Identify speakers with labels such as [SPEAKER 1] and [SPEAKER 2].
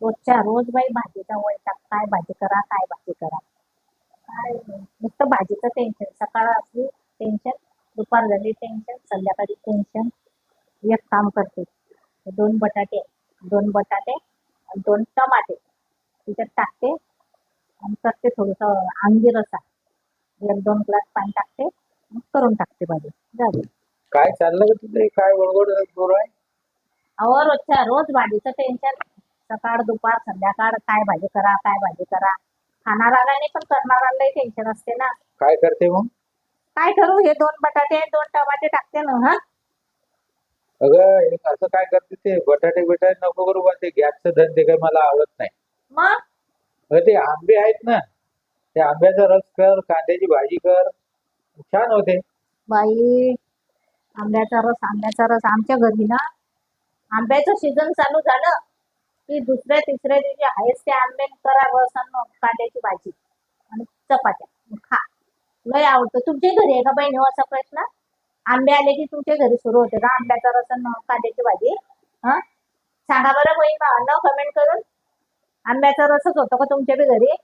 [SPEAKER 1] रोजच्या रोज बाई भाजीचा वैताग. काय भाजी करा, काय भाजी करा. काय नुसतं भाजीचं टेन्शन. सकाळ असली टेन्शन, दुपार झाली टेन्शन, संध्याकाळी टेन्शन. एक काम करते, 2 बटाटे आणि 2 टमाटे त्याच्यात टाकते आणि करते थोडस अंगी रसा. 1-2 ग्लास पाणी टाकते, मग करून टाकते भाजी. झाली.
[SPEAKER 2] काय चाललं का तुझं? काय बडबड सुरू आहे?
[SPEAKER 1] अहो रोजच्या रोज भाजीचं टेन्शन. सकाळ दुपार संध्याकाळ काय भाजी करा, काय भाजी करा. खाणाऱ्याला नाही पण करणाऱ्याला टेन्शन असते ना.
[SPEAKER 2] काय करते मग?
[SPEAKER 1] काय करू, हे 2 बटाटे 2 टमाटे टाकते ना. हा
[SPEAKER 2] अगं असं काय करते ते? बटाटे नको करू बा, ते गॅसचं धंदे काही मला आवडत नाही.
[SPEAKER 1] मग
[SPEAKER 2] अगं ते आंबे आहेत ना, त्या आंब्याचा रस कर, कांद्याची भाजी कर, छान होते.
[SPEAKER 1] बाई, आंब्याचा रस आमच्या घरी ना, आंब्याचं सीझन चालू झालं की दुसऱ्या तिसऱ्या दिवशी आहेच ते आंबे करा रस आणि कांद्याची भाजी आणि चपात्या. मग खा. लय आवडतं. तुमच्या घरी आहे का बहिणी हो असा प्रश्न? आंबे आले की तुमच्या घरी सुरू होते का आंब्याचा रस आणि कांद्याची भाजी? हा सांगा बरं बहीण, न कमेंट करून. आंब्याचा रसच होतो का तुमच्या बी घरी?